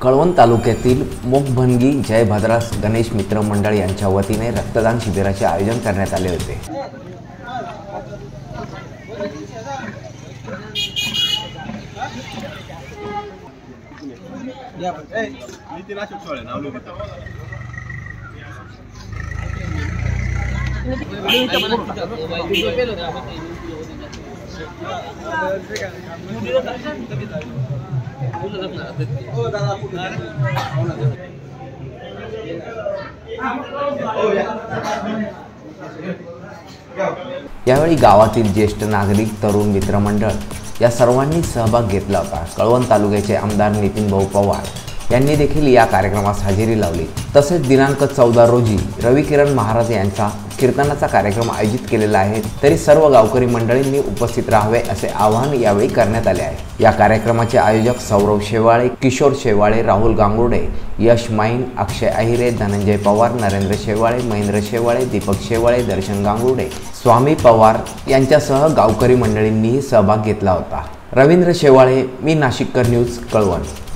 कळवण तालुक्यातील मोगभंगी जय भद्रास गणेश मित्र मंडळ यांच्या वतीने रक्तदान शिबिराचे आयोजन करण्यात आले होते। यावेळी गावातील ज्येष्ठ नागरिक, तरुण मित्रमंडळ या सर्वांनी सहभाग घेतला होता। कळवण तालुक्याचे आमदार नितीन भाऊ पवार यांनी देखील या कार्यक्रमास हजेरी लावली। तसेच दिनांक 14 रोजी रविकिरण महाराज यांचा कीर्तनाचा कार्यक्रम आयोजित केलेला आहे, तरी सर्व गावकरी मंडळींनी उपस्थित राहावे असे आवाहन यावेळी करण्यात आले आहे। या कार्यक्रमाचे आयोजक सौरव शेवाळे, किशोर शेवाळे, राहुल गांगुर्डे, यश माईन, अक्षय अहिरे, धनंजय पवार, नरेंद्र शेवाळे, महेंद्र शेवाळे, दीपक शेवाळे, दर्शन गांगुर्डे, स्वामी पवार यांच्यासह गावकरी मंडळींनीही सहभाग घेतला होता। रवींद्र शेवाळे, मी नाशिककर न्यूज, कळवण।